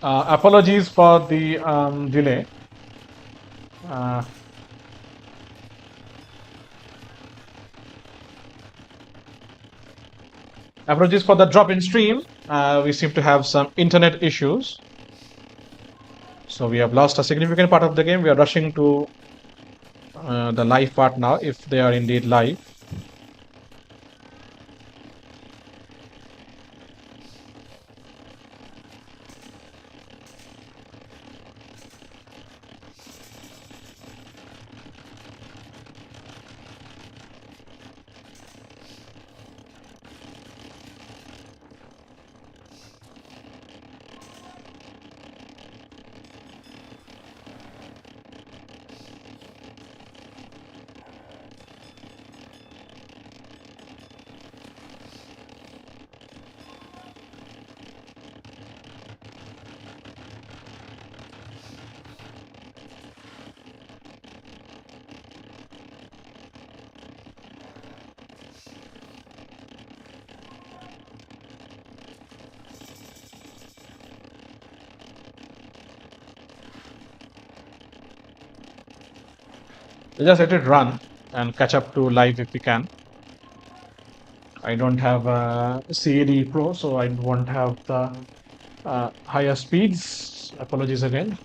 Apologies for the delay. Apologies for the drop in stream. We seem to have some internet issues. So we have lost a significant part of the game. We are rushing to the live part now, if they are indeed live. Just let it run and catch up to live if we can. I don't have CAD Pro, so I won't have the higher speeds. Apologies again.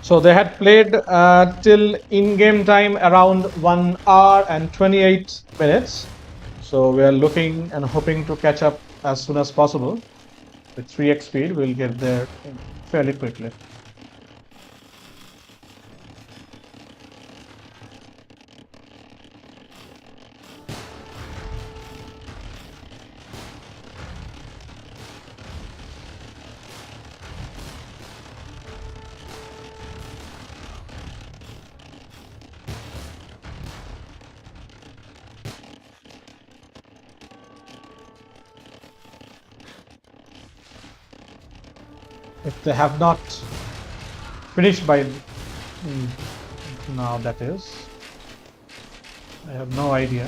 So they had played till in-game time around 1 hour and 28 minutes. So we are looking and hoping to catch up as soon as possible. With 3x speed, we'll get there fairly quickly. If they have not finished by now, that is, I have no idea.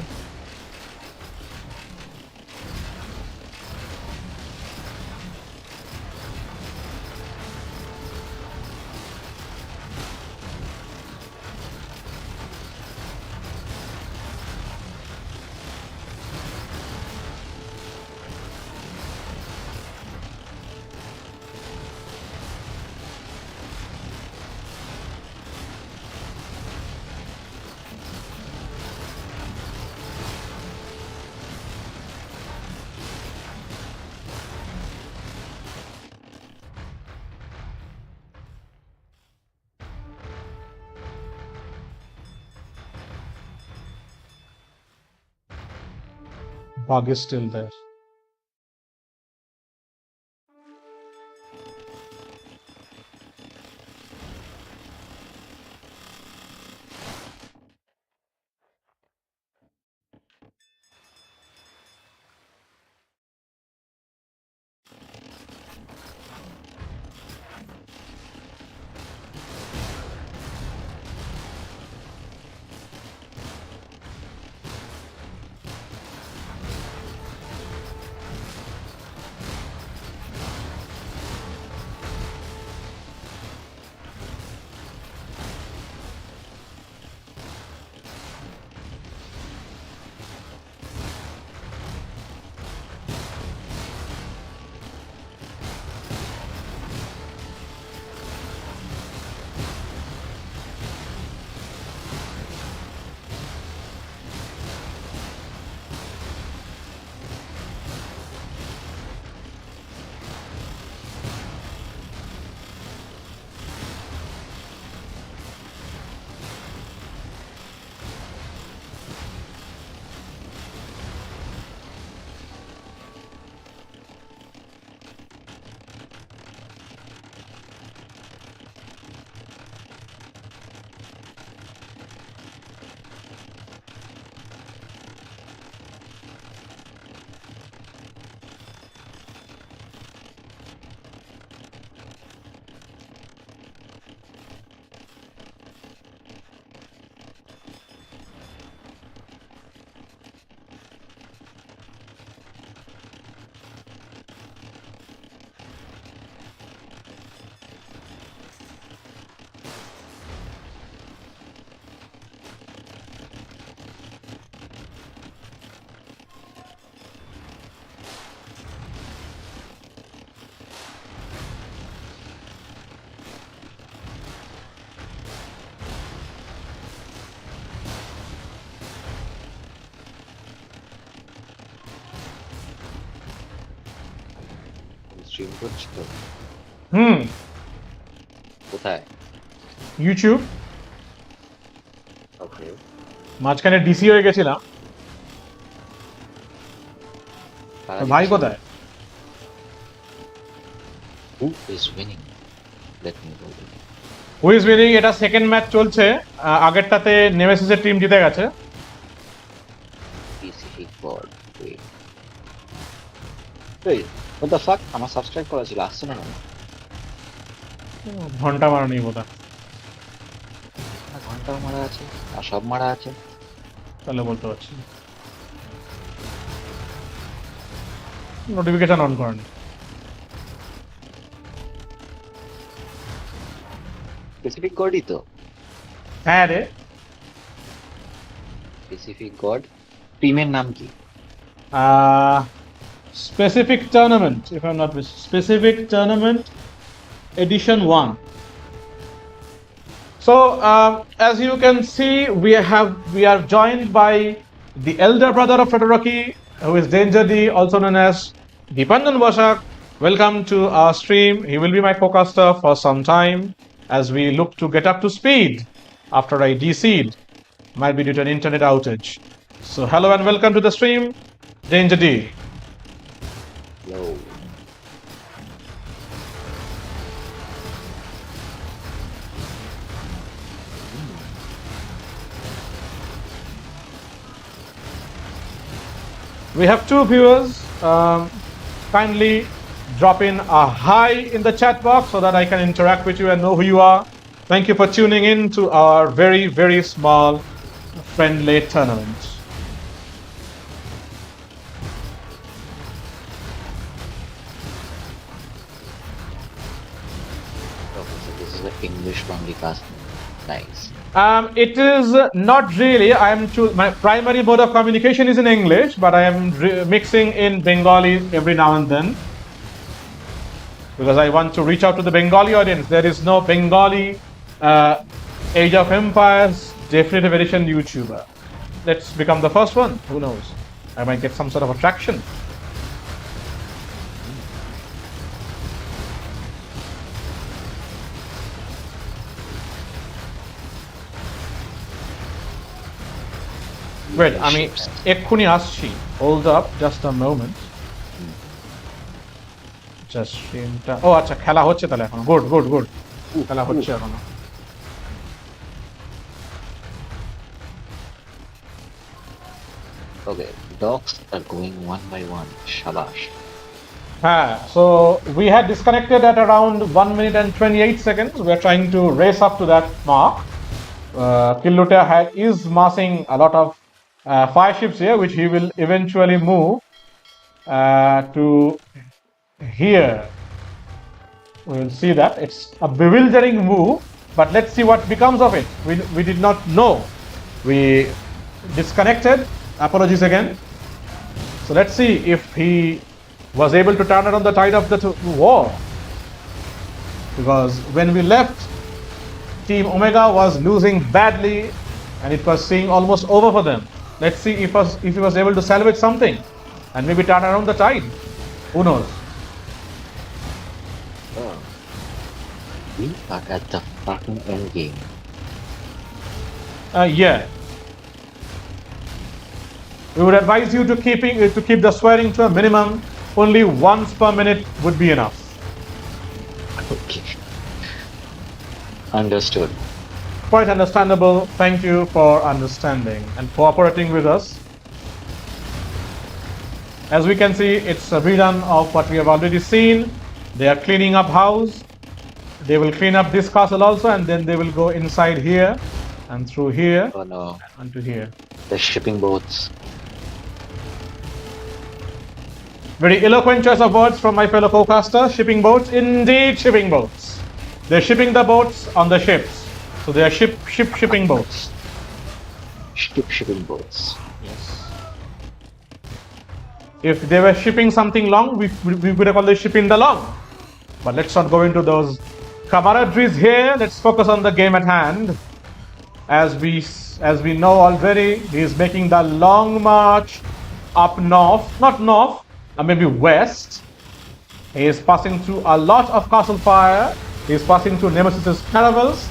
Bug is still there. Stream করছি তো। কোথায়? YouTube. ওকে। মাঝখানে DC হয়ে গেছিলাম। ভাই কোথায়? Who is winning? Let me go. Who is winning? এটা second match চলছে। আগেরটাতে নেমেসিসের টিম জিতে গেছে। SpecificTournament. Wait, what the fuck? আমার সাবস্ক্রাইব করা ছিল, আসছে না কেন? ঘন্টা মারা নেই বোধহয়। ঘন্টাও মারা আছে আর সব মারা আছে। তাহলে বলতে পারছি না। নোটিফিকেশন অন করেন। SpecificGodই তো। হ্যাঁ রে। SpecificGod টিমের নাম কি? SpecificTournament, if I'm not mistaken. SpecificTournament Edition 1. So, as you can see, we are joined by the elder brother of Todoroki, who is Danger D, also known as Dipanjan Boshak, Welcome to our stream. He will be my co-caster for some time as we look to get up to speed after I DC'd. Might be due to an internet outage. So hello and welcome to the stream, Danger D. Yo. We have two viewers. Kindly drop in a hi in the chat box so that I can interact with you and know who you are. Thank you for tuning in to our very, very small friendly tournament. Okay, so this is the English only cast. Nice. It is not really. My primary mode of communication is in English, but I am mixing in Bengali every now and then because I want to reach out to the Bengali audience. There is no Bengali Age of Empires Definitive Edition YouTuber. Let's become the first one. Who knows? I might get some sort of attraction. Wait, আমি এক্ষুনি আসছি. Hold up, just a moment. Just streamটা. ও আচ্ছা খেলা হচ্ছে তাহলে এখন. Good. খেলা হচ্ছে এখন. Okay, dogs are going one by one. Shabash. So we had disconnected at around 1 minute and 28 seconds. We are trying to race up to that mark. KillLuteya is massing a lot of fire ships here, which he will eventually move to here. We will see that. It's a bewildering move, but let's see what becomes of it. We did not know. We disconnected. Apologies again. So let's see if he was able to turn around the tide of the war. Because when we left, Team Omega was losing badly and it was seeming almost over for them. Let's see if he was able to salvage something and maybe turn around the tide. Who knows? Oh. We are at the fucking end game. Yeah. We would advise you to keep the swearing to a minimum. Only once per minute would be enough. Okay. Understood. Quite understandable. Thank you for understanding and cooperating with us. As we can see, it's a rerun of what we have already seen. They are cleaning up house. They will clean up this castle also, and then they will go inside here and through here and to here. The shipping boats. Very eloquent choice of words from my fellow co-caster. Shipping boats, indeed shipping boats. They're shipping the boats on the ships. So they are shipping boats. Shipping boats. Yes. If they were shipping something long, we would have called it shipping the long. But let's not go into those camaraderies here. Let's focus on the game at hand. As we know already, he is making the long march up north, not north, maybe west. He is passing through a lot of castle fire. He is passing through Nemesis caravels.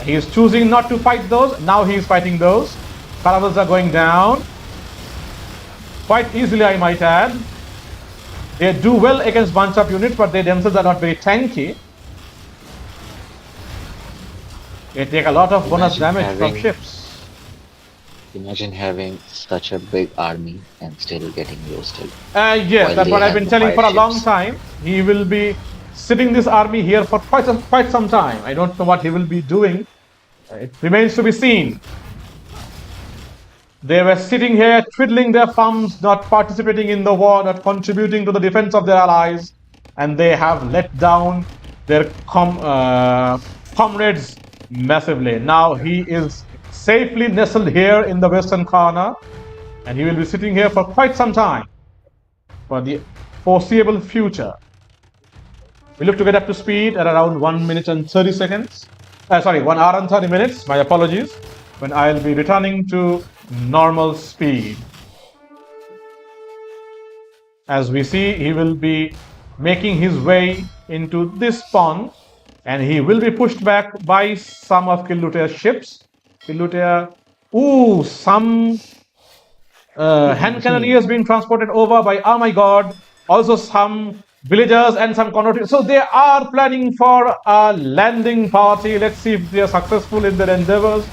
He is choosing not to fight those. Now he is fighting those. Caravels are going down. Quite easily, I might add. They do well against bunch of units, but they themselves are not very tanky. They take a lot of bonus damage from ships. Imagine having such a big army and still getting roasted. Yes, that's what I've been telling for a long time. He will be sitting this army here for quite some time. I don't know what he will be doing. It remains to be seen. They were sitting here twiddling their thumbs, not participating in the war, not contributing to the defense of their allies, and they have let down their comrades massively. Now he is safely nestled here in the western corner, and he will be sitting here for quite some time for the foreseeable future. We look to get up to speed at around 1 minute and 30 seconds. 1 hour and 30 minutes. My apologies. When I'll be returning to normal speed. As we see, he will be making his way into this pond, and he will be pushed back by some of KillLuteya's ships. KillLuteya, some hand cannoneers being transported over by oh my god, also some villagers and some converted. So they are planning for a landing party. Let's see if they are successful in their endeavors.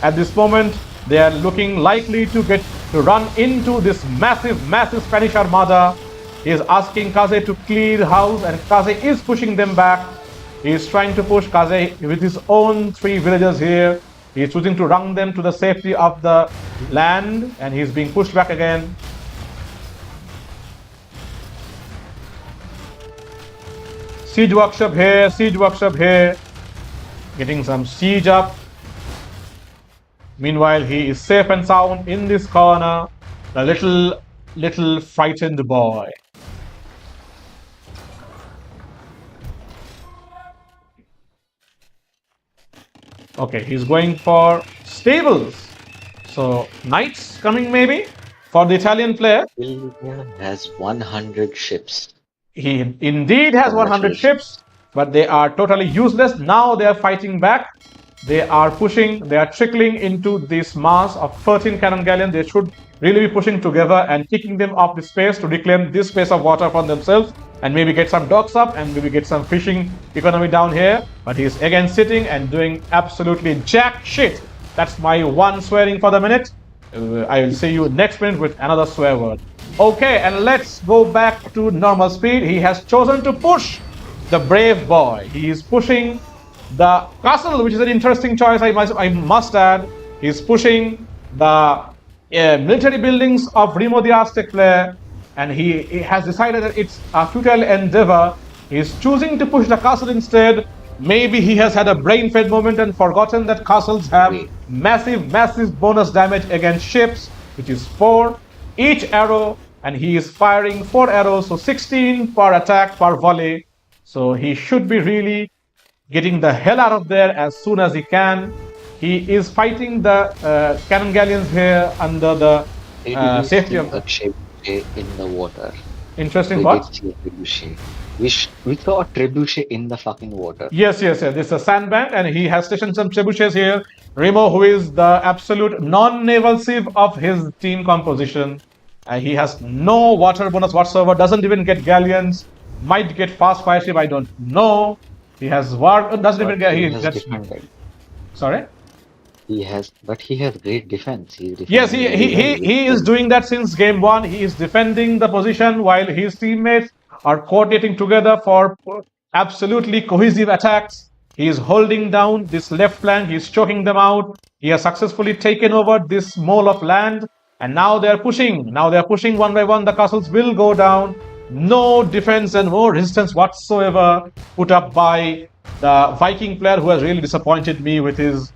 At this moment, they are looking likely to run into this massive Spanish armada. He is asking Kaze to clear house, and Kaze is pushing them back. He is trying to push Kaze with his own 3 villagers here. He is choosing to run them to the safety of the land, and he is being pushed back again. Siege workshop here, getting some siege up. Meanwhile, he is safe and sound in this corner, the little frightened boy. Okay, he's going for stables. So, knights coming maybe for the Italian player. KillLuteya has 100 ships. He indeed has 100 ships, but they are totally useless. Now they are fighting back. They are pushing, they are trickling into this mass of 13 cannon galleons. They should really be pushing together and kicking them off the space to reclaim this space of water for themselves, and maybe get some docks up and maybe get some fishing economy down here. But he's again sitting and doing absolutely jack shit. That's my one swearing for the minute. I will see you next minute with another swear word. Okay, and let's go back to normal speed. He has chosen to push the brave boy. He is pushing the castle, which is an interesting choice, I must add. He's pushing the military buildings of RImojr the Aztec player, and he has decided that it's a futile endeavor. He's choosing to push the castle instead. Maybe he has had a brain-fed moment and forgotten that castles have massive bonus damage against ships, which is 4 each arrow, and he is firing 4 arrows, so 16 per attack per volley. So he should be really getting the hell out of there as soon as he can. He is fighting the cannon galleons here under the safety of in the water. Interesting. What? We saw a trebuchet in the fucking water. Yes. This is a sandbank, and he has stationed some trebuchets here. RImojr, who is the absolute non-naval civ of his team composition, he has no water bonus whatsoever. Doesn't even get galleons. Might get fast fire ship. I don't know. He has war. Doesn't even get. He gets defended. Sorry. He has great defense. Yes, he is doing that since game 1. He is defending the position while his teammates are coordinating together for absolutely cohesive attacks. He is holding down this left flank. He is choking them out. He has successfully taken over this mole of land, and now they are pushing. One by one. The castles will go down. No defense and no resistance whatsoever put up by the Viking player, who has really disappointed me with his.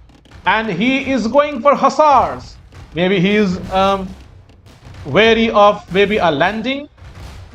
And he is going for hussars. Maybe he is wary of maybe a landing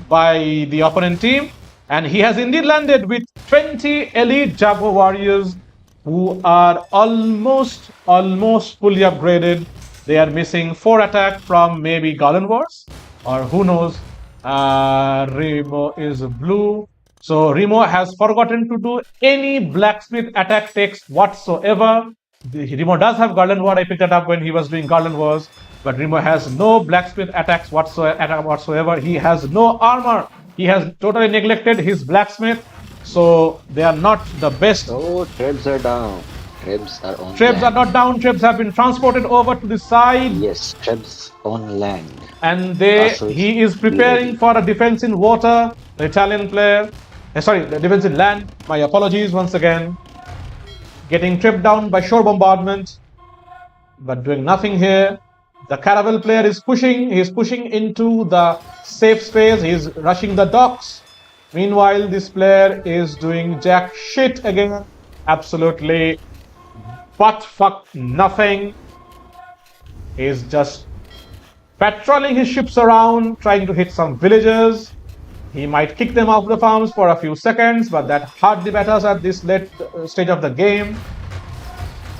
by the opponent team, and he has indeed landed with 20 elite Jaguar warriors who are almost fully upgraded. They are missing 4 attack from maybe Garland Wars, or who knows. RImojr is blue, so RImojr has forgotten to do any blacksmith attack text whatsoever. RImojr does have Garland War. I picked that up when he was doing Garland Wars, but RImojr has no blacksmith attacks whatsoever. He has no armor. He has totally neglected his blacksmith, so they are not the best. Oh, trebs are down. Trebs are on Trebs land. are not down. Trebs have been transported over to the side. Yes, trebs on land. And he is preparing for a defense in water. The Italian player, the defense in land. My apologies once again. Getting tripped down by shore bombardment, but doing nothing here. The caravel player is pushing. He is pushing into the safe space. He is rushing the docks. Meanwhile, this player is doing jack shit again. Absolutely butt fuck nothing. He is just patrolling his ships around, trying to hit some villagers. He might kick them off the farms for a few seconds, but that hardly matters at this late stage of the game.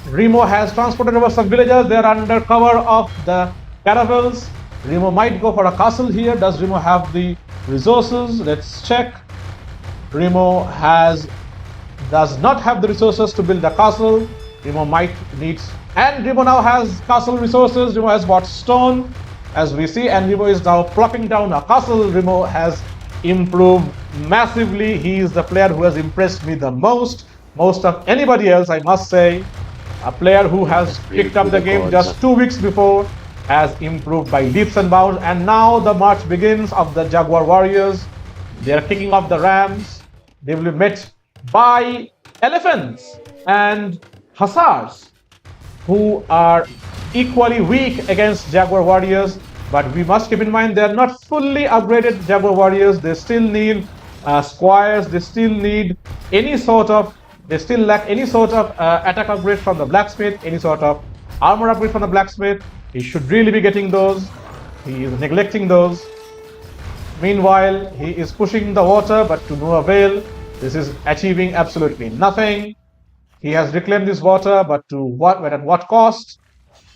RImojr has transported over some villagers. They are under cover of the caravels. RImojr might go for a castle here. Does RImojr have the resources? Let's check. RImojr does not have the resources to build a castle. RImojr might need, and RImojr now has castle resources. RImojr has bought stone, as we see, and RImojr is now plopping down a castle. RImojr has improved massively. He is the player who has impressed me the most of anybody else, I must say. A player who has picked up the game just 2 weeks before has improved by leaps and bounds, and now the march begins of the Jaguar warriors. They are kicking off the rams. They will be met by elephants and hussars, who are equally weak against Jaguar warriors. But we must keep in mind they are not fully upgraded Jaguar warriors. They still need squires. They still need any sort of. They still lack any sort of attack upgrade from the blacksmith, any sort of armor upgrade from the blacksmith. He should really be getting those. He is neglecting those. Meanwhile, he is pushing the water, but to no avail. This is achieving absolutely nothing. He has reclaimed this water, but at what cost?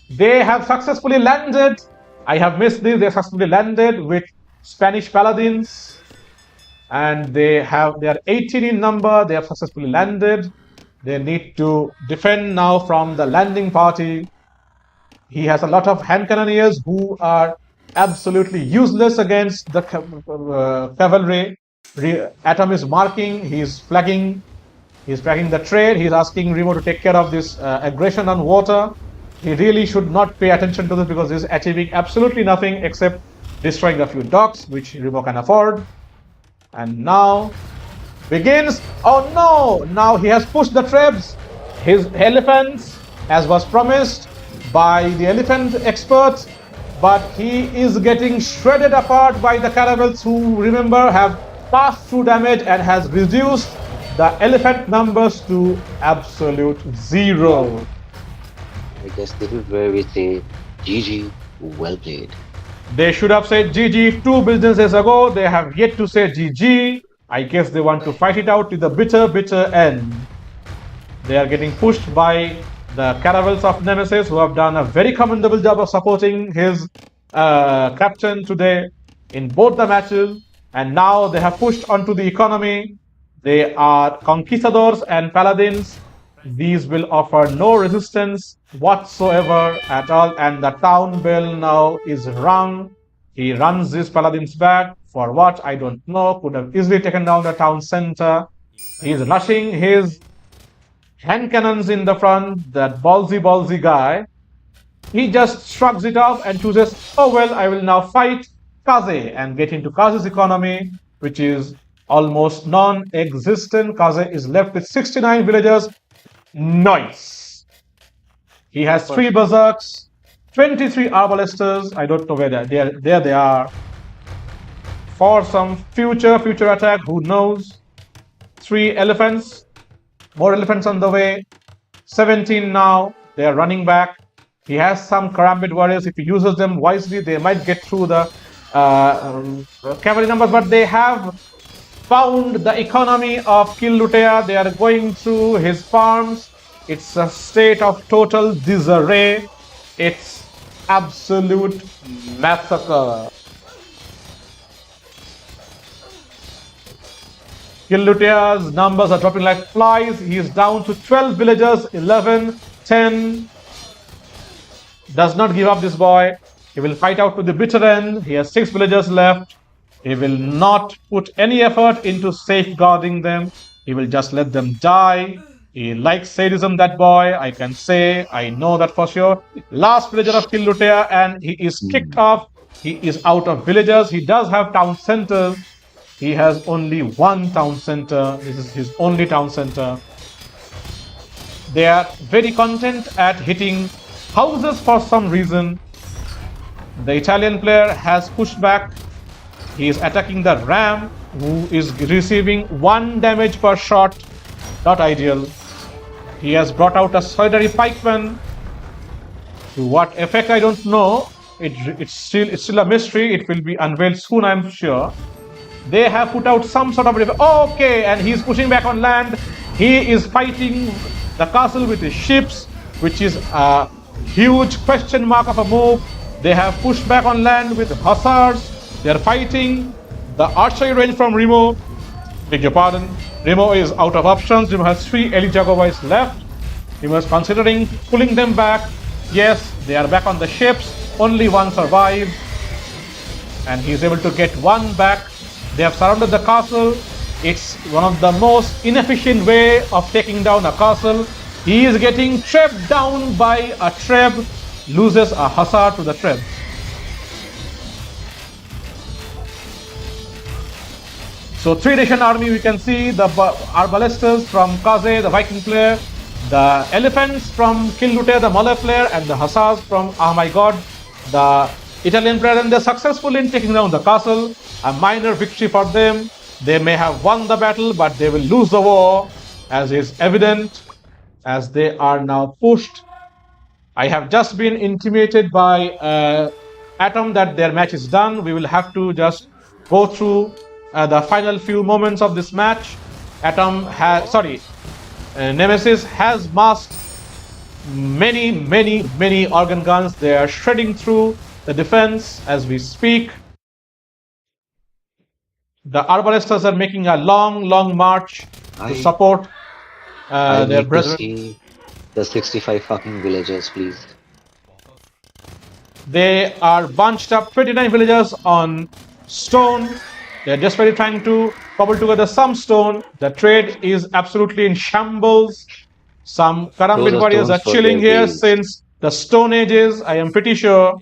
They have successfully landed. I have missed this. They have successfully landed with Spanish paladins, and they are 18 in number. They have successfully landed. They need to defend now from the landing party. He has a lot of hand cannoneers who are absolutely useless against the cavalry. Atom is marking. He's flagging the trade. He's asking RImojr to take care of this aggression on water. He really should not pay attention to this because he's achieving absolutely nothing except destroying a few docks, which RImojr can afford. And now begins. Oh no! Now he has pushed the trebs. His elephants, as was promised by the elephant expert, but he is getting shredded apart by the caravels, who, remember, have passed through damage and has reduced the elephant numbers to absolute zero. I guess this is where we say GG, well played. They should have said GG 2 businesses ago. They have yet to say GG. I guess they want to fight it out to the bitter end. They are getting pushed by the caravels of Nemesis, who have done a very commendable job of supporting his captain today in both the matches. And now they have pushed onto the economy. They are conquistadors and paladins. These will offer no resistance whatsoever at all. And the town bell now is rung. He runs his paladins back. For what? I don't know. Could have easily taken down the town center. He's rushing his hand cannons in the front. That ballsy guy. He just shrugs it off and chooses, oh well, I will now fight Kaze and get into Kaze's economy, which is almost non-existent. Kaze is left with 69 villagers. Nice. He has 3 berserks, 23 arbalesters. I don't know where they are. There they are. For some future attack, who knows? 3 elephants, more elephants on the way. 17 now. They are running back. He has some karambit warriors. If he uses them wisely, they might get through the cavalry numbers. But they have found the economy of KillLuteya. They are going through his farms. It's a state of total disarray. It's absolute massacre. KillLuteya's numbers are dropping like flies. He is down to 12 villagers, 11, 10. Does not give up, this boy. He will fight out to the bitter end. He has 6 villagers left. He will not put any effort into safeguarding them. He will just let them die. He likes sadism, that boy. I can say, I know that for sure. Last villager of KillLuteya, and he is kicked off. He is out of villagers. He does have town centers. He has only 1 town center. This is his only town center. They are very content at hitting houses for some reason. The Italian player has pushed back. He is attacking the ram, who is receiving 1 damage per shot. Not ideal. He has brought out a solitary pikeman. To what effect, I don't know. It's still a mystery. It will be unveiled soon, I'm sure. They have put out some sort of... Okay, and he's pushing back on land. He is fighting the castle with his ships, which is a huge question mark of a move. They have pushed back on land with hussars. They are fighting the archery range from RImojr. Beg your pardon. RImojr is out of options. RImojr has 3 elite Jagobites left. RImojr is considering pulling them back. Yes, they are back on the ships. Only one survived. And he is able to get one back. They have surrounded the castle. It's one of the most inefficient way of taking down a castle. He is getting trebbed down by a treb, loses a hussar to the treb. So 3-nation army, we can see the Arbalistas from Kaze, the Viking player, the elephants from KillLuteya, the Malay player, and the hussars from RImojr, the Italian player, and they're successful in taking down the castle. A minor victory for them. They may have won the battle, but they will lose the war, as is evident, as they are now pushed. I have just been intimated by Atom that their match is done. We will have to just go through the final few moments of this match. Nemesis has masked many organ guns. They are shredding through the defense as we speak. The Arbalistas are making a long march to support their brethren. See the 65 fucking villagers, please. They are bunched up, 29 villagers on stone. They're desperately trying to cobble together some stone. The trade is absolutely in shambles. Some Karambit warriors are chilling here since the Stone Ages, I am pretty sure.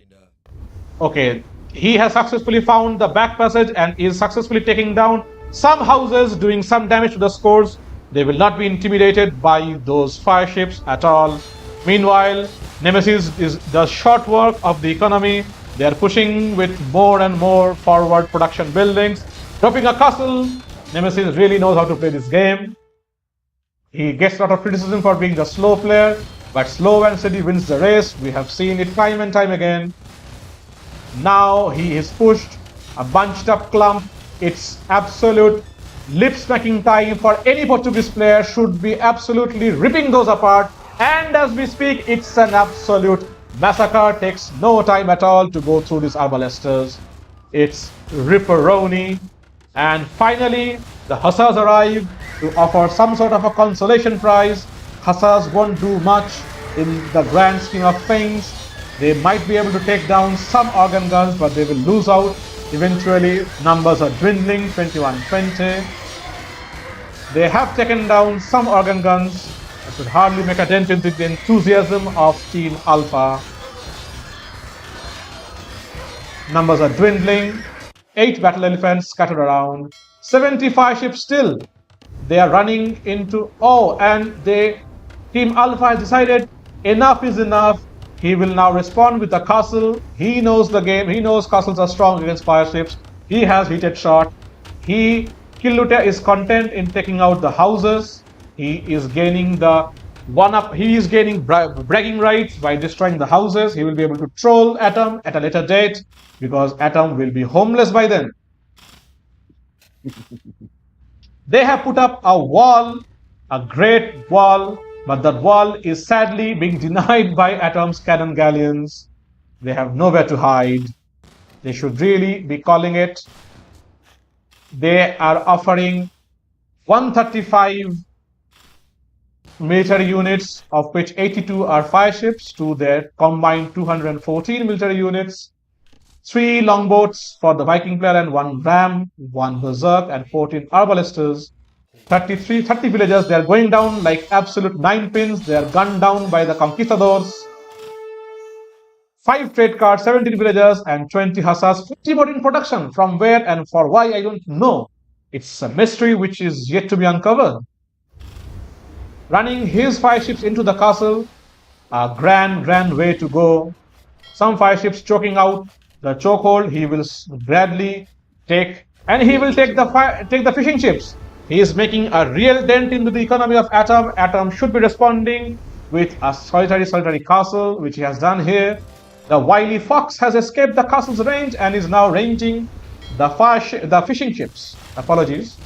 Okay, he has successfully found the back passage and is successfully taking down some houses, doing some damage to the scores. They will not be intimidated by those fire ships at all. Meanwhile, Nemesis does short work of the economy. They are pushing with more and more forward production buildings. Dropping a castle, Nemesis really knows how to play this game. He gets a lot of criticism for being the slow player, but slow and steady wins the race. We have seen it time and time again. Now he is pushed, a bunched up clump. It's absolute lip-smacking time for any Portuguese player, should be absolutely ripping those apart. And as we speak, it's an absolute massacre. Takes no time at all to go through these Arbalistas. It's ripperoni. And finally, the hussars arrive to offer some sort of a consolation prize. Hussars won't do much in the grand scheme of things. They might be able to take down some organ guns, but they will lose out. Eventually, numbers are dwindling, 21-20. They have taken down some organ guns. It could hardly make a dent into the enthusiasm of Team Alpha. Numbers are dwindling. 8 battle elephants scattered around. 75 ships still. They are running into... Team Alpha has decided enough is enough. He will now respond with the castle. He knows the game. He knows castles are strong against fire ships. He has heated shot. KillLuteya is content in taking out the houses. He is gaining the one-up. He is gaining bragging rights by destroying the houses. He will be able to troll Atom at a later date because Atom will be homeless by then. They have put up a wall, a great wall, but that wall is sadly being denied by Atom's cannon galleons. They have nowhere to hide. They should really be calling it. They are offering 135 military units, of which 82 are fire ships, to their combined 214 military units. 3 longboats for the Viking player and 1 ram, 1 berserk, and 14 arbalistas. 30 villagers, they are going down like absolute 9 pins. They are gunned down by the conquistadors. 5 trade cards, 17 villagers, and 20 hussars. 50 more in production. From where and for why, I don't know. It's a mystery which is yet to be uncovered. Running his fire ships into the castle, a grand way to go. Some fire ships choking out the chokehold. He will gladly take, and he will take the fishing ships. He is making a real dent into the economy of Atom. Atom should be responding with a solitary castle, which he has done here. The wily fox has escaped the castle's range and is now ranging the fishing ships. Apologies.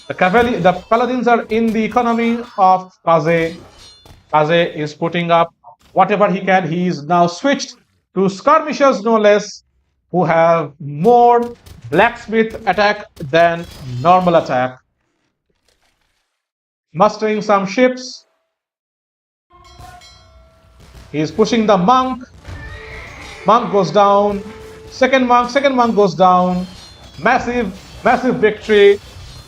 The paladins are in the economy of Kaze. Kaze is putting up whatever he can. He is now switched to skirmishers, no less, who have more Blacksmith attack, then normal attack. Mustering some ships. He is pushing the monk. Monk goes down. Second monk goes down. Massive victory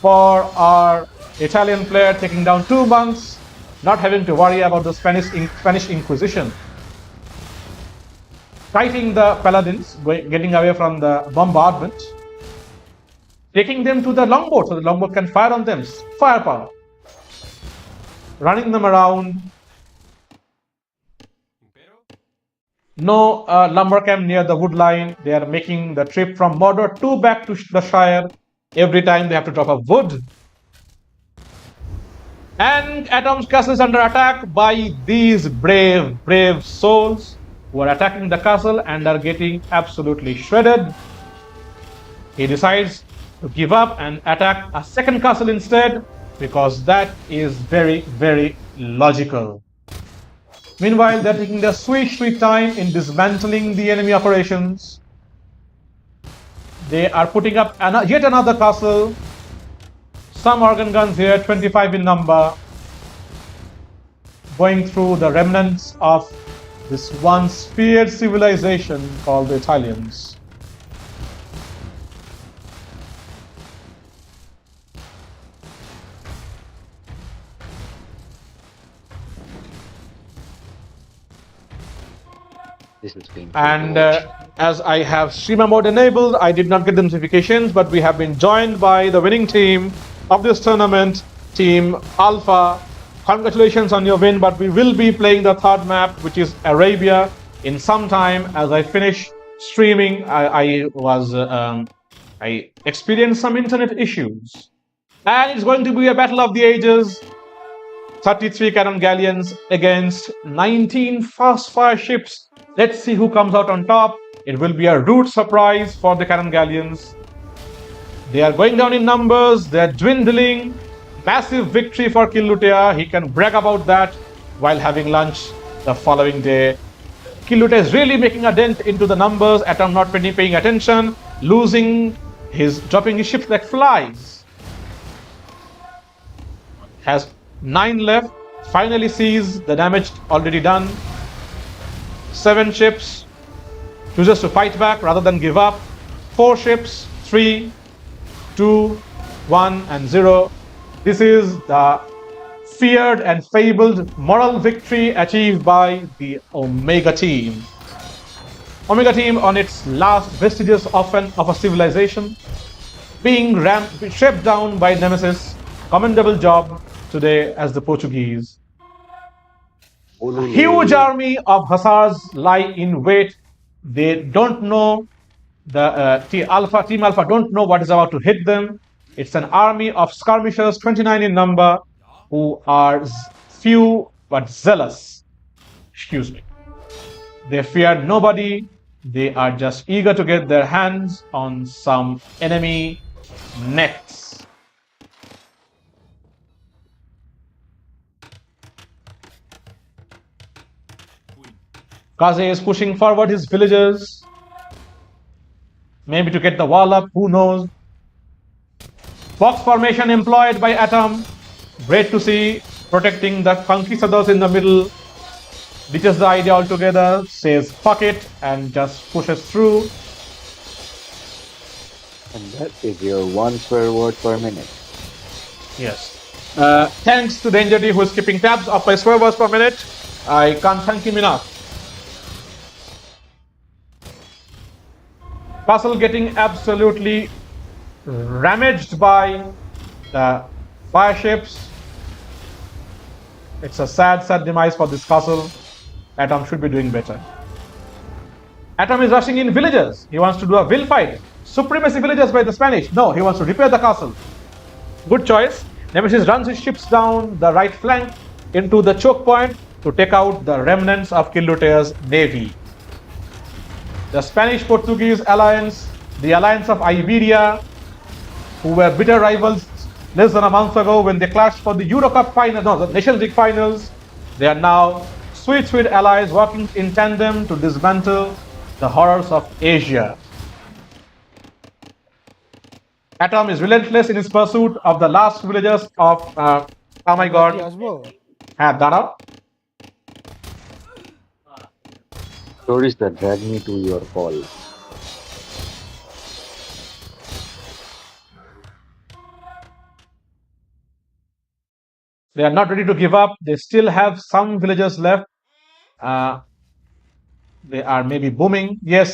for our Italian player, taking down 2 monks, not having to worry about the Spanish Inquisition. Fighting the paladins, getting away from the bombardment, taking them to the longboat so the longboat can fire on them. Firepower. Running them around. No lumber camp near the wood line. They are making the trip from Mordor to back to the Shire. Every time they have to drop a wood. And Atom's castle is under attack by these brave souls who are attacking the castle and are getting absolutely shredded. He decides to give up and attack a second castle instead, because that is very logical. Meanwhile, they're taking their sweet time in dismantling the enemy operations. They are putting up yet another castle. Some organ guns here, 25 in number, going through the remnants of this once feared civilization called the Italians. This has been And as I have streamer mode enabled, I did not get the notifications, but we have been joined by the winning team of this tournament, Team Alpha. Congratulations on your win, but we will be playing the third map, which is Arabia, in some time. As I finish streaming, I experienced some internet issues. And it's going to be a battle of the ages. 33 cannon galleons against 19 fast fire ships. Let's see who comes out on top. It will be a rude surprise for the cannon galleons. They are going down in numbers. They are dwindling. Massive victory for KillLuteya. He can brag about that while having lunch the following day. KillLuteya is really making a dent into the numbers. Atom not paying attention, dropping his ships like flies. Has 9 left. Finally sees the damage already done. 7 ships. Chooses to fight back rather than give up. 4 ships. 3, 2, 1, and 0. This is the feared and fabled moral victory achieved by the Omega team. Omega team on its last vestiges of a civilization, being stripped down by Nemesis. Commendable job today as the Portuguese. A huge army of hussars lie in wait. They don't know, the Team Alpha don't know what is about to hit them. It's an army of skirmishers, 29 in number, who are few but zealous. Excuse me. They fear nobody. They are just eager to get their hands on some enemy necks. Kaze is pushing forward his villagers. Maybe to get the wall up, who knows. Box formation employed by Atom. Great to see. Protecting the conquistadors in the middle. Ditches the idea altogether. Says fuck it and just pushes through. And that is your 1 swear word per minute. Yes. Thanks to Danger who is keeping tabs of my swear words per minute. I can't thank him enough. Castle getting absolutely ramaged by the fire ships. It's a sad demise for this castle. Atom should be doing better. Atom is rushing in villagers. He wants to do a will fight. Supremacy villagers by the Spanish. No, he wants to repair the castle. Good choice. Nemesis runs his ships down the right flank into the choke point to take out the remnants of KillLuteya's navy. The Spanish-Portuguese alliance, the alliance of Iberia, who were bitter rivals less than a month ago when they clashed for the Euro Cup final, no, the Nations League finals. They are now sweet allies working in tandem to dismantle the horrors of Asia. Atom is relentless in his pursuit of the last villagers of oh my god. হ্যাঁ দাঁড়াও Stories that drag me to your call. They are not ready to give up. They still have some villagers left. They are maybe booming. Yes,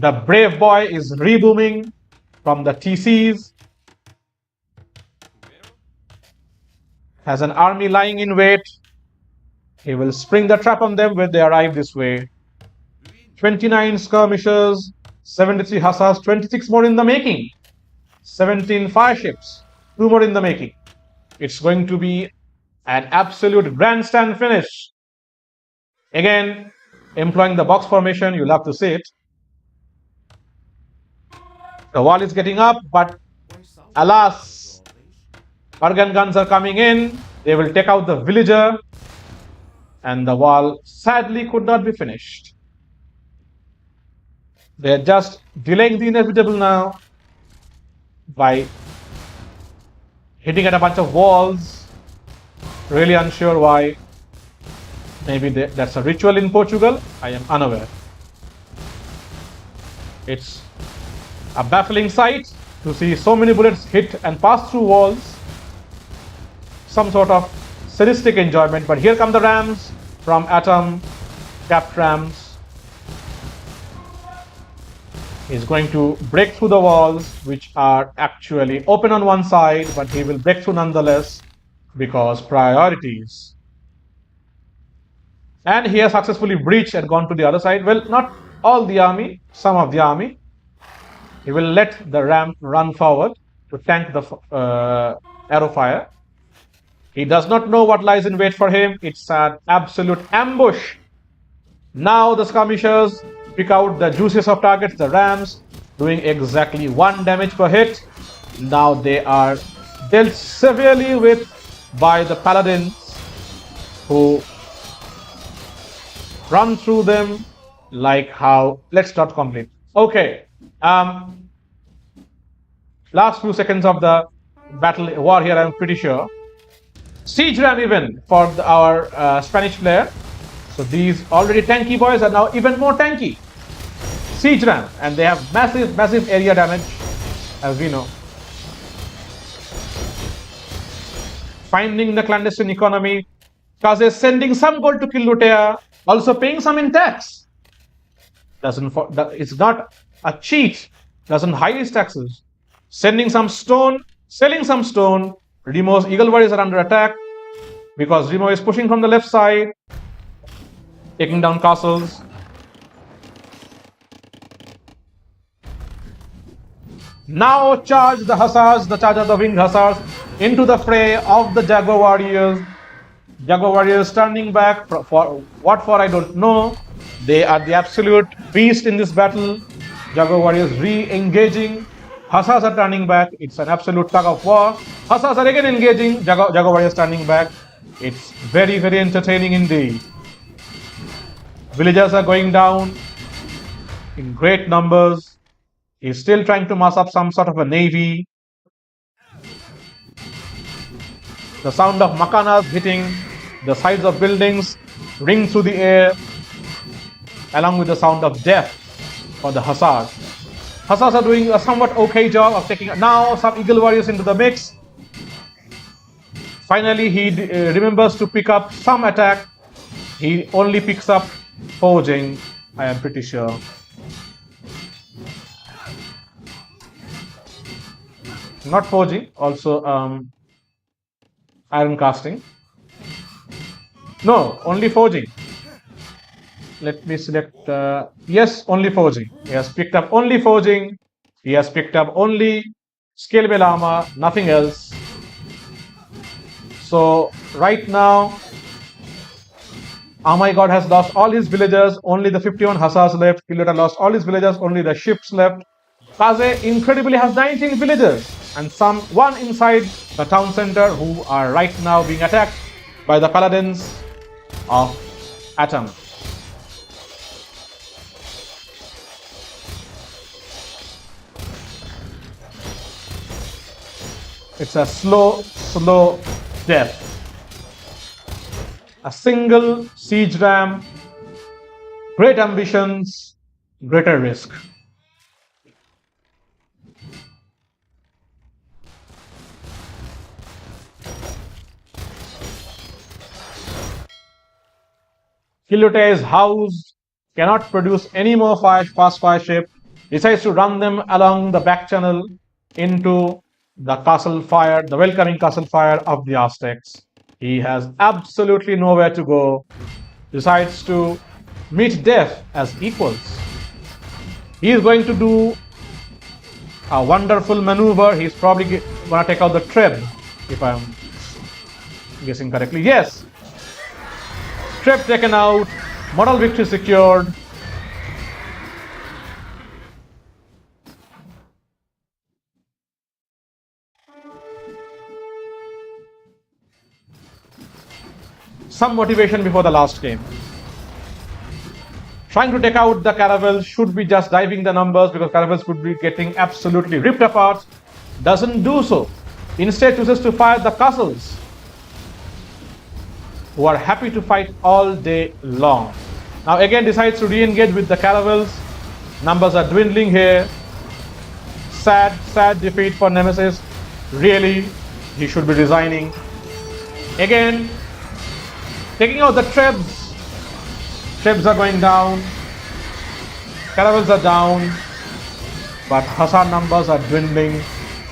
the brave boy is rebooming from the TCs. Has an army lying in wait. He will spring the trap on them when they arrive this way. 29 skirmishers, 73 hussars, 26 more in the making. 17 fireships, 2 more in the making. It's going to be an absolute grandstand finish. Again, employing the box formation, you love to see it. The wall is getting up, but alas, organ guns are coming in. They will take out the villager, and the wall sadly could not be finished. They're just delaying the inevitable now by hitting at a bunch of walls. Really unsure why. Maybe that's a ritual in Portugal. I am unaware. It's a baffling sight to see so many bullets hit and pass through walls. Some sort of sadistic enjoyment. But here come the rams from Atom, capped rams. He's going to break through the walls, which are actually open on one side, but he will break through nonetheless because priorities. And he has successfully breached and gone to the other side. Well, not all the army, some of the army. He will let the ram run forward to tank the arrow fire. He does not know what lies in wait for him. It's an absolute ambush. Now the skirmishers pick out the juiciest of targets, the rams, doing exactly 1 damage per hit. Now they are dealt severely with by the paladins, who run through them like how. Let's not complain. Okay. Last few seconds of the battle war here, I'm pretty sure. Siege ram even for our Spanish player. So these already tanky boys are now even more tanky. Siege ram, and they have massive area damage, as we know. Finding the clandestine economy. Kaze is sending some gold to KillLuteya, also paying some in tax. It's not a cheat. Doesn't hide his taxes. Sending some stone, selling some stone. RImojr's eagle warriors are under attack because RImojr is pushing from the left side, taking down castles. Now charge the hussars, the charge of the winged hussars into the fray of the Jaguar warriors. Jaguar warriors turning back for what for I don't know. They are the absolute beast in this battle. Jaguar warriors re-engaging. Hussars are turning back. It's an absolute tug of war. Hussars are again engaging. Jaguar warriors turning back. It's very entertaining indeed. Villagers are going down in great numbers. He's still trying to mass up some sort of a navy. The sound of makanas hitting the sides of buildings ring through the air, along with the sound of death for the hussars. Hussars are doing a somewhat okay job of taking now some eagle warriors into the mix. Finally, he remembers to pick up some attack. He only picks up forging, I am pretty sure. Not forging, also iron casting. No, only forging. Let me select, yes, only forging. He has picked up only forging. He has picked up only scalable armor, nothing else. So right now, oh my god has lost all his villagers, only the 51 hussars left. KillLuteya lost all his villagers, only the ships left. Kaze incredibly has 19 villagers and one inside the town center who are right now being attacked by the paladins of Atom. It's a slow death. A single siege ram, great ambitions, greater risk. KillLuteya is housed, cannot produce any more fast fire ship, decides to run them along the back channel into the castle fire, the welcoming castle fire of the Aztecs. He has absolutely nowhere to go, decides to meet death as equals. He is going to do a wonderful maneuver. He's probably going to take out the Treb, if I'm guessing correctly. Yes, Treb taken out, moral victory secured. Some motivation before the last game. Trying to take out the caravels, should be just diving the numbers because caravels could be getting absolutely ripped apart. Doesn't do so. Instead chooses to fire the castles, who are happy to fight all day long. Now again decides to re-engage with the caravels. Numbers are dwindling here. Sad defeat for Nemesis. Really, he should be resigning. Again, taking out the Trebs. Trebs are going down. Caravels are down. But Hussar numbers are dwindling.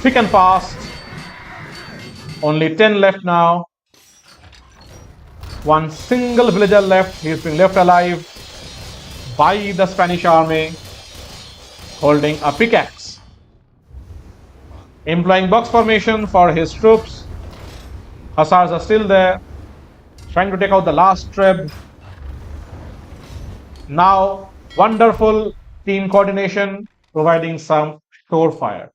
Thick and fast. Only 10 left now. One single villager left. He's been left alive by the Spanish army, holding a pickaxe. Employing box formation for his troops. Hussars are still there, trying to take out the last Treb. Now, wonderful team coordination, providing some shore fire.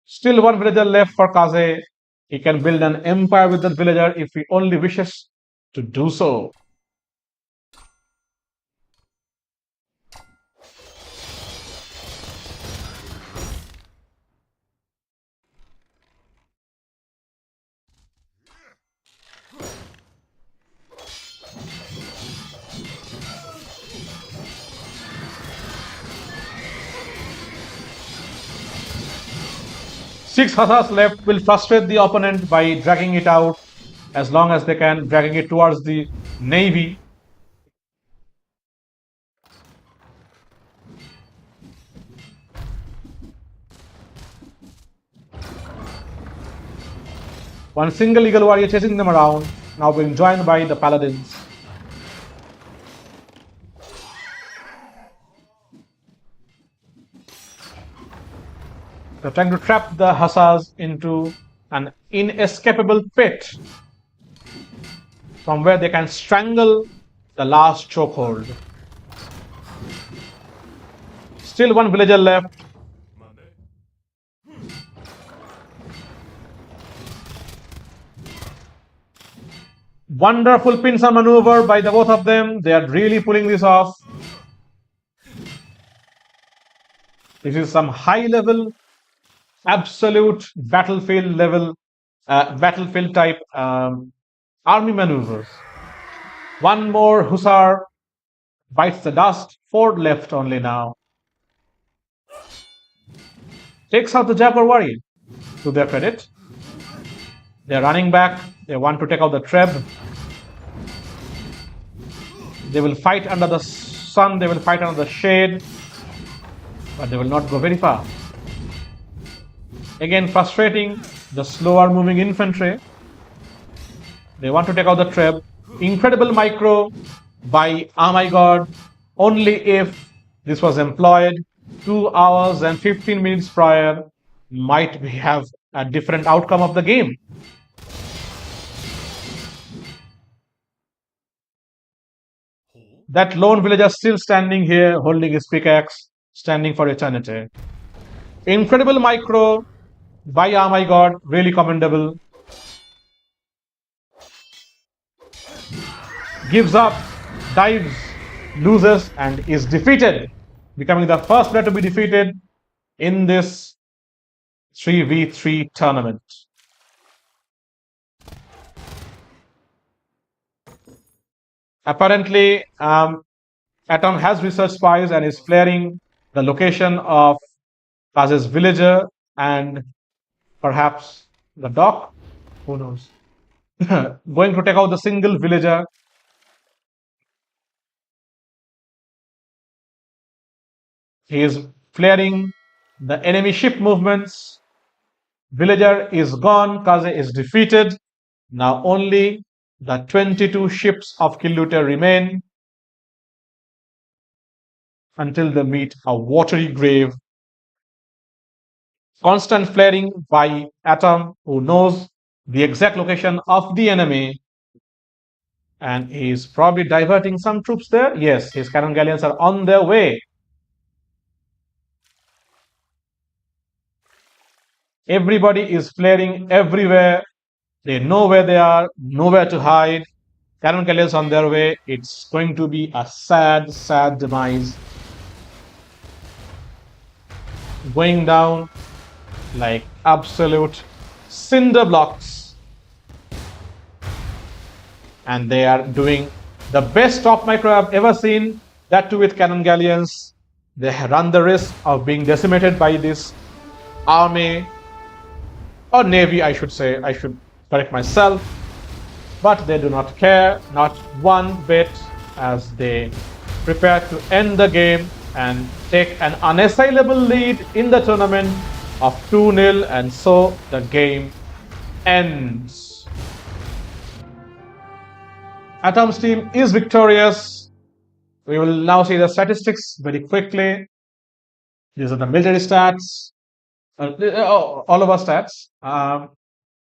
Still one villager left for Kaze. He can build an empire with that villager if he only wishes to do so. Six Hussars left will frustrate the opponent by dragging it out as long as they can, dragging it towards the navy. One single eagle warrior chasing them around, now being joined by the paladins. They're trying to trap the Hussars into an inescapable pit from where they can strangle the last chokehold. Still one villager left. Wonderful pincer maneuver by the both of them. They are really pulling this off. This is some high level, absolute battlefield level, battlefield type army maneuvers. One more Hussar bites the dust. 4 left only now. Takes out the Jaguar warrior, to their credit. They're running back. They want to take out the Treb. They will fight under the sun. They will fight under the shade. But they will not go very far. Again, frustrating the slower moving infantry. They want to take out the Treb. Incredible micro by RImojr. Only if this was employed 2 hours and 15 minutes prior, might we have a different outcome of the game. That lone villager still standing here, holding his pickaxe, standing for eternity. Incredible micro by RImojr, really commendable. Gives up, dives, loses, and is defeated becoming the first player to be defeated in this 3v3 tournament. Apparently, Atom has research spies and is flaring the location of Kaze's villager and perhaps the dock. Who knows? Going to take out the single villager. He is flaring the enemy ship movements. Villager is gone. Kaze is defeated. Now only the 22 ships of KillLuteya remain until they meet a watery grave. Constant flaring by Atom, who knows the exact location of the enemy, and he's probably diverting some troops there. Yes, his cannon galleons are on their way. Everybody is flaring everywhere. They know where they are, nowhere to hide. Cannon galleons on their way. It's going to be a sad, sad demise. Going down like absolute cinder blocks. And they are doing the best top micro I've ever seen, that too with cannon galleons. They run the risk of being decimated by this army, or navy, I should say. I should correct myself. But they do not care, not one bit, as they prepare to end the game and take an unassailable lead in the tournament of 2-0, and so the game ends. Atom's team is victorious. We will now see the statistics very quickly. These are the military stats, all of our stats.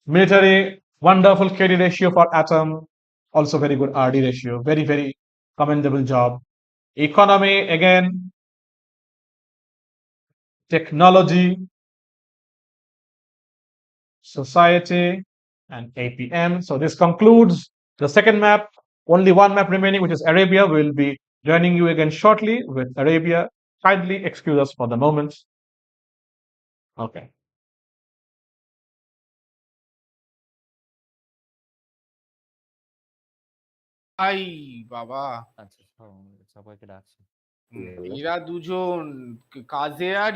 Military, wonderful KD ratio for Atom, also very good RD ratio, very, very commendable job. Economy, again, technology, society, and APM. So this concludes the second map. Only one map remaining, which is Arabia. We'll be joining you again shortly with Arabia. Kindly excuse us for the moment. Okay. I বাবা আচ্ছা সবাইকে ডাকছি এরা দুজন কাজে আর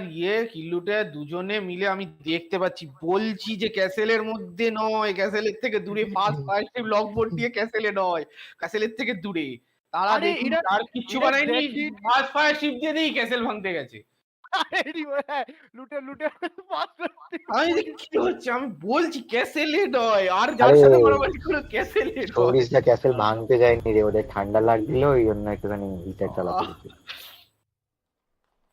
কিল্লুটে দুজনে মিলে আমি দেখতে পাচ্ছি, বলছি যে ক্যাসেলের মধ্যে নয়, ক্যাসেলের থেকে দূরে, ফার্স্ট লকবোর্ড দিয়ে ক্যাসেলে নয়, ক্যাসেলের থেকে দূরে। তারা দেখি আর কিছু বানায়নি, ফায়ার শিপ দিয়ে দিই ক্যাসেল ভাঙতে গেছে। কি হচ্ছে আমি বলছি ক্যাসেলে নয়, আর যার সাথে মারামারি করে ক্যাসেলে নয়। সৌরিশটা ক্যাসেল ভাঙতে যায়নি রে, ওদের ঠান্ডা লাগছিল ওই জন্য একটুখানি হিটার চালাতে গেছে।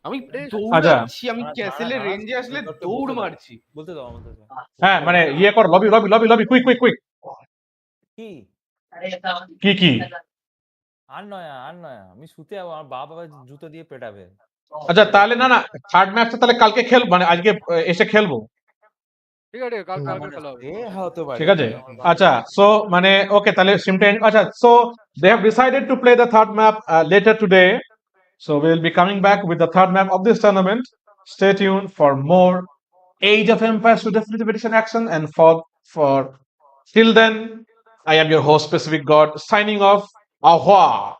আমি দৌড়াচ্ছি, আমি ক্যাসেলের রেঞ্জে আসলে দৌড় মারছি। বলতে দাও আমাদের। হ্যাঁ মানে ইয়ে কর, lobby lobby lobby lobby, quick quick quick. কি কি কি আর নয়া আমি শুতে যাবো, আমার বাবা জুতো দিয়ে পেটাবে। আচ্ছা তাহলে না না, থার্ড ম্যাচটা তাহলে কালকে খেল, মানে আজকে এসে খেলবো। ঠিক আছে, কালকে খেলা হবে। ঠিক আছে, আচ্ছা সো মানে ওকে তাহলে সিমটা, আচ্ছা so they have decided to play the third map later today, so we'll be coming back with the third map of this tournament. Stay tuned for more Age of Empires 2 Definitive Edition action, and for till then, I am your host SpecificGod signing off. Au revoir.